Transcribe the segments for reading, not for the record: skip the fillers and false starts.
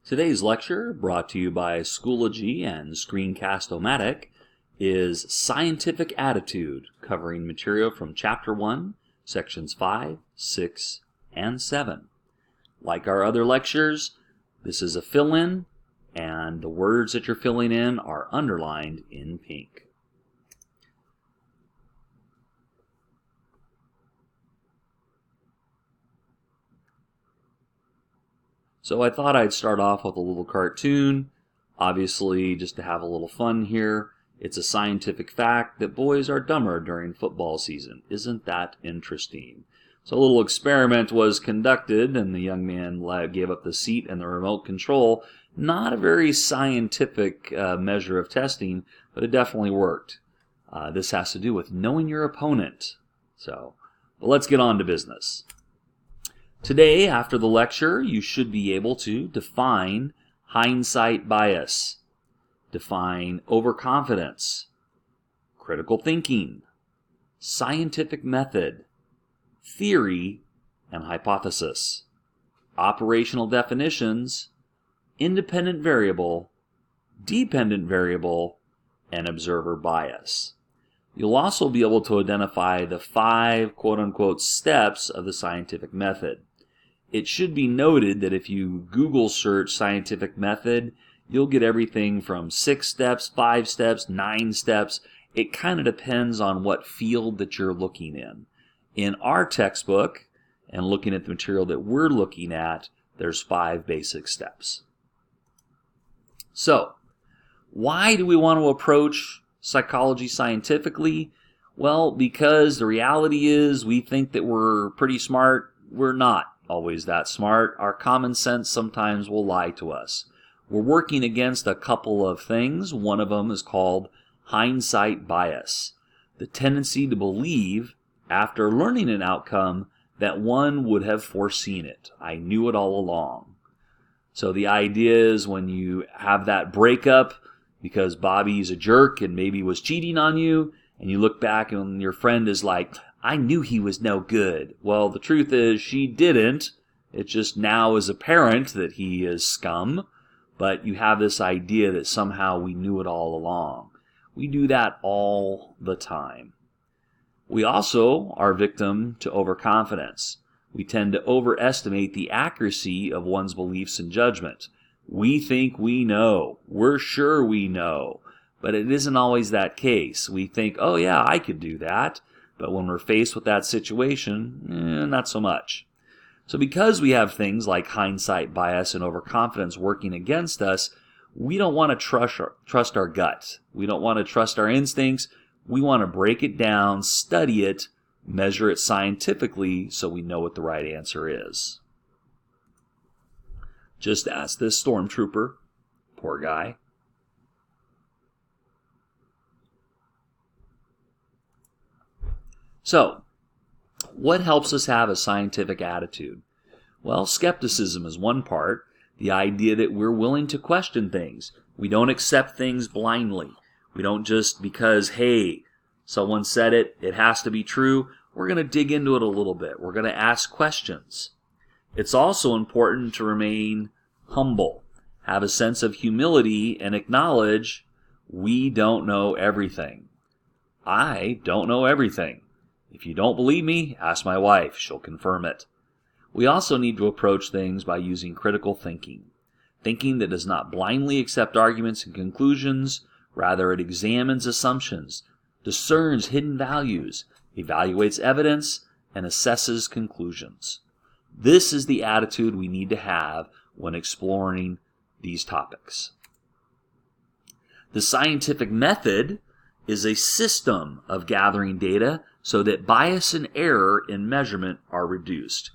Today's lecture, brought to you by Schoology and Screencast-O-Matic, is Scientific Attitude, covering material from Chapter 1, Sections 5, 6, and 7. Like our other lectures, this is a fill-in, and the words that you're filling in are underlined in pink. So I thought I'd start off with a little cartoon, obviously just to have a little fun here. It's a scientific fact that boys are dumber during football season. Isn't that interesting? So a little experiment was conducted, and the young man gave up the seat and the remote control. Not a very scientific measure of testing, but it definitely worked. This has to do with knowing your opponent. But let's get on to business. Today, after the lecture, you should be able to define hindsight bias, define overconfidence, critical thinking, scientific method, theory and hypothesis, operational definitions, independent variable, dependent variable, and observer bias. You'll also be able to identify the 5 quote-unquote steps of the scientific method. It should be noted that if you Google search scientific method, you'll get everything from 6 steps, 5 steps, 9 steps. It kind of depends on what field that you're looking in. In our textbook, and looking at the material that we're looking at, there's 5 basic steps. So, why do we want to approach psychology scientifically? Well, because the reality is we think that we're pretty smart. We're not always that smart. Our common sense sometimes will lie to us. We're working against a couple of things. One of them is called hindsight bias, the tendency to believe after learning an outcome that one would have foreseen it. I knew it all along. So the idea is when you have that breakup because Bobby's a jerk and maybe was cheating on you, and you look back and your friend is like, I knew he was no good. Well, the truth is she didn't. It just now is apparent that he is scum, but you have this idea that somehow we knew it all along. We do that all the time. We also are victim to overconfidence. We tend to overestimate the accuracy of one's beliefs and judgment. We think we know. We're sure we know. But it isn't always that case. We think, oh yeah, I could do that. But when we're faced with that situation, not so much. So because we have things like hindsight bias and overconfidence working against us, we don't want to trust our gut. We don't want to trust our instincts. We want to break it down, study it, measure it scientifically so we know what the right answer is. Just ask this stormtrooper. Poor guy. So, what helps us have a scientific attitude? Well, skepticism is one part, the idea that we're willing to question things. We don't accept things blindly. We don't just because, hey, someone said it, it has to be true. We're going to dig into it a little bit. We're going to ask questions. It's also important to remain humble, have a sense of humility, and acknowledge we don't know everything. I don't know everything. If you don't believe me, ask my wife. She'll confirm it. We also need to approach things by using critical thinking. Thinking that does not blindly accept arguments and conclusions. Rather, it examines assumptions, discerns hidden values, evaluates evidence, and assesses conclusions. This is the attitude we need to have when exploring these topics. The scientific method is a system of gathering data so that bias and error in measurement are reduced.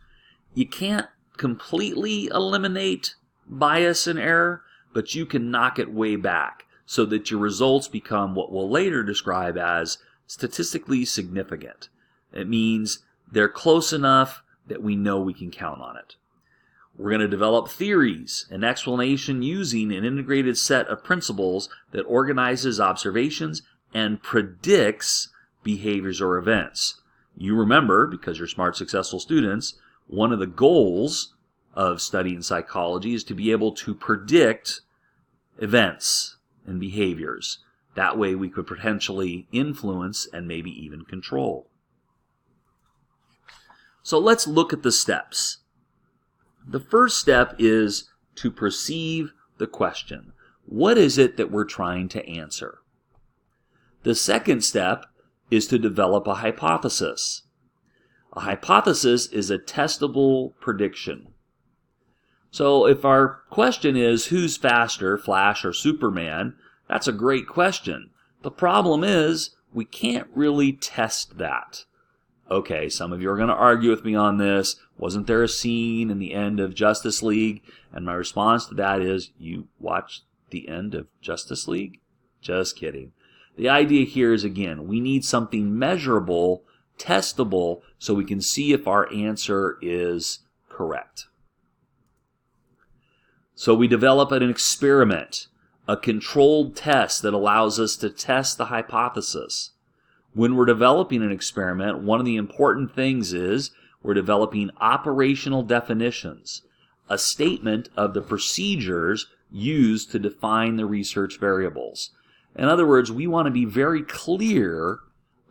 You can't completely eliminate bias and error, but you can knock it way back so that your results become what we'll later describe as statistically significant. It means they're close enough that we know we can count on it. We're going to develop theories and explanation using an integrated set of principles that organizes observations and predicts behaviors or events. You remember, because you're smart, successful students, one of the goals of studying psychology is to be able to predict events and behaviors. That way we could potentially influence and maybe even control. So let's look at the steps. The first step is to perceive the question. What is it that we're trying to answer? The second step is to develop a hypothesis. A hypothesis is a testable prediction. So if our question is, who's faster, Flash or Superman? That's a great question. The problem is, we can't really test that. Okay, some of you are going to argue with me on this. Wasn't there a scene in the end of Justice League? And my response to that is, you watched the end of Justice League? Just kidding. The idea here is, again, we need something measurable, testable, so we can see if our answer is correct. So we develop an experiment, a controlled test that allows us to test the hypothesis. When we're developing an experiment, one of the important things is we're developing operational definitions, a statement of the procedures used to define the research variables. In other words, we want to be very clear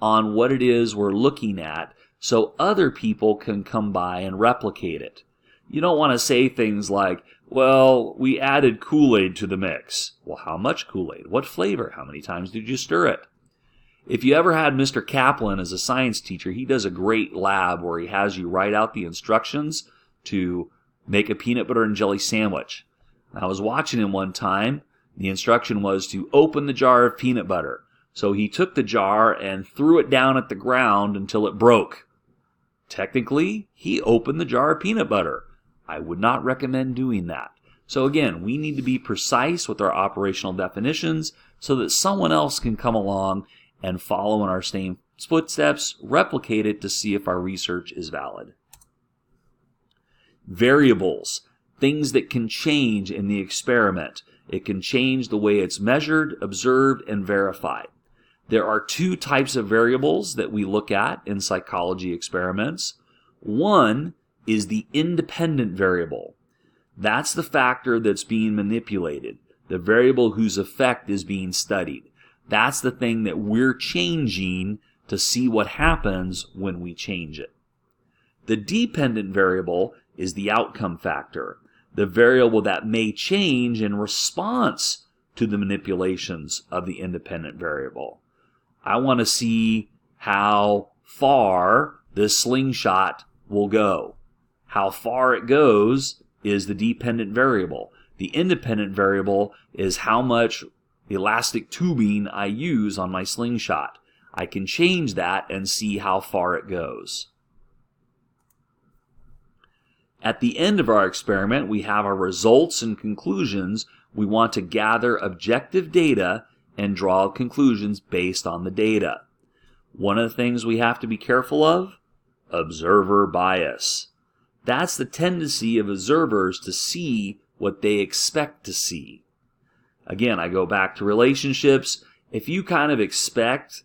on what it is we're looking at so other people can come by and replicate it. You don't want to say things like, well, we added Kool-Aid to the mix. Well, how much Kool-Aid? What flavor? How many times did you stir it? If you ever had Mr. Kaplan as a science teacher, he does a great lab where he has you write out the instructions to make a peanut butter and jelly sandwich. I was watching him one time. The instruction was to open the jar of peanut butter. So he took the jar and threw it down at the ground until it broke. Technically, he opened the jar of peanut butter. I would not recommend doing that. So again, we need to be precise with our operational definitions so that someone else can come along and follow in our same footsteps, replicate it to see if our research is valid. Variables, things that can change in the experiment. It can change the way it's measured, observed, and verified. There are two types of variables that we look at in psychology experiments. One is the independent variable. That's the factor that's being manipulated, the variable whose effect is being studied. That's the thing that we're changing to see what happens when we change it. The dependent variable is the outcome factor, the variable that may change in response to the manipulations of the independent variable. I want to see how far this slingshot will go. How far it goes is the dependent variable. The independent variable is how much elastic tubing I use on my slingshot. I can change that and see how far it goes. At the end of our experiment, we have our results and conclusions. We want to gather objective data and draw conclusions based on the data. One of the things we have to be careful of, observer bias. That's the tendency of observers to see what they expect to see. Again, I go back to relationships. If you kind of expect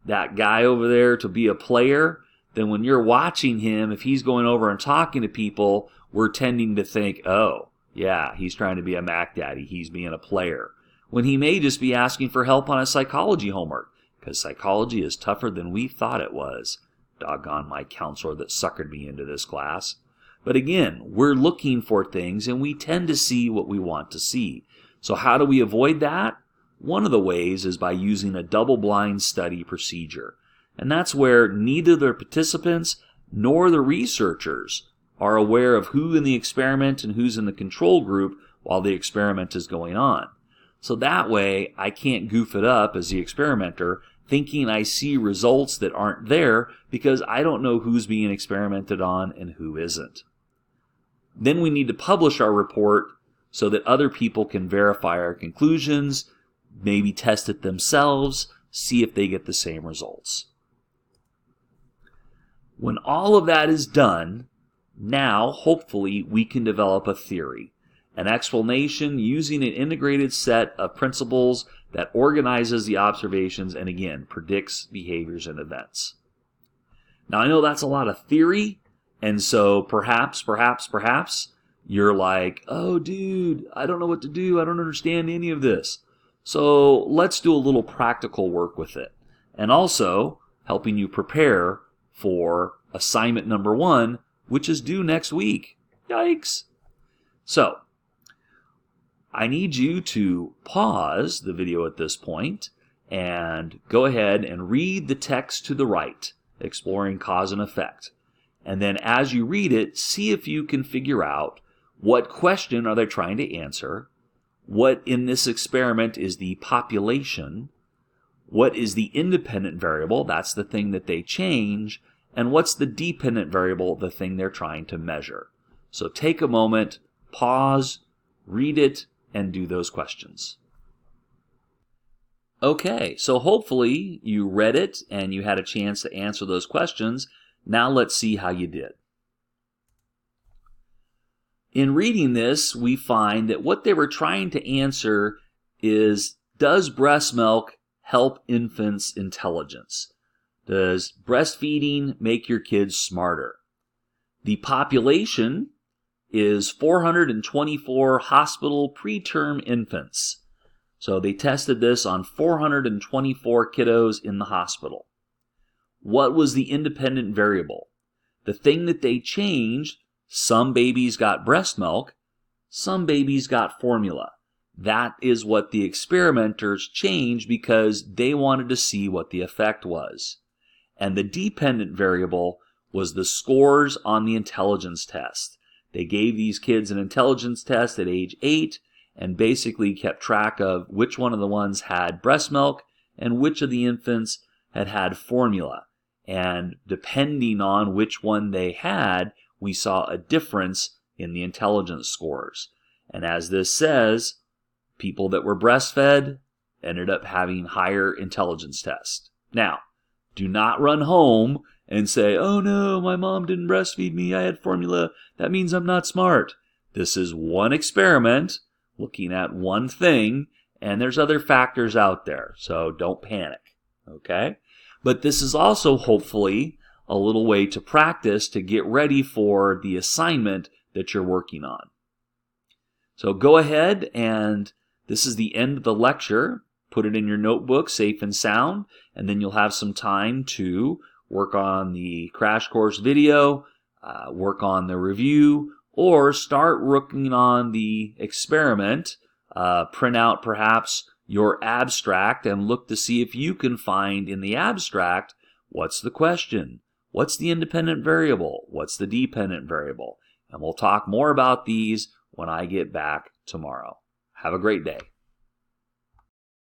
that guy over there to be a player, then when you're watching him, if he's going over and talking to people, we're tending to think, oh, yeah, he's trying to be a Mac Daddy. He's being a player. When he may just be asking for help on a psychology homework, because psychology is tougher than we thought it was. Doggone my counselor that suckered me into this class. But again, we're looking for things and we tend to see what we want to see. So how do we avoid that? One of the ways is by using a double-blind study procedure. And that's where neither the participants nor the researchers are aware of who in the experiment and who's in the control group while the experiment is going on. So that way, I can't goof it up as the experimenter, thinking I see results that aren't there because I don't know who's being experimented on and who isn't. Then we need to publish our report so that other people can verify our conclusions, maybe test it themselves, see if they get the same results. When all of that is done, now hopefully we can develop a theory, an explanation using an integrated set of principles that organizes the observations and again predicts behaviors and events. Now I know that's a lot of theory, and so perhaps you're like, oh dude, I don't know what to do. I don't understand any of this. So let's do a little practical work with it. And also helping you prepare for assignment number 1, which is due next week. Yikes. So I need you to pause the video at this point and go ahead and read the text to the right, exploring cause and effect. And then as you read it, see if you can figure out what question are they trying to answer, what in this experiment is the population, what is the independent variable, that's the thing that they change, and what's the dependent variable, the thing they're trying to measure. So take a moment, pause, read it, and do those questions. Okay, so hopefully you read it and you had a chance to answer those questions. Now let's see how you did. In reading this, we find that what they were trying to answer is, does breast milk help infants' intelligence? Does breastfeeding make your kids smarter? The population is 424 hospital preterm infants. So they tested this on 424 kiddos in the hospital. What was the independent variable? The thing that they changed, some babies got breast milk, some babies got formula. That is what the experimenters changed because they wanted to see what the effect was. And the dependent variable was the scores on the intelligence test. They gave these kids an intelligence test at age 8 and basically kept track of which one of the ones had breast milk and which of the infants had had formula. And depending on which one they had, we saw a difference in the intelligence scores. And as this says, people that were breastfed ended up having higher intelligence tests. Now, do not run home and say, oh no, my mom didn't breastfeed me, I had formula, that means I'm not smart. This is one experiment looking at one thing, and there's other factors out there, so don't panic, okay? But this is also hopefully a little way to practice to get ready for the assignment that you're working on. So go ahead, and this is the end of the lecture. Put it in your notebook, safe and sound, and then you'll have some time to work on the crash course video, work on the review, or start working on the experiment. Print out perhaps your abstract and look to see if you can find in the abstract what's the question, what's the independent variable, what's the dependent variable. And we'll talk more about these when I get back tomorrow. Have a great day.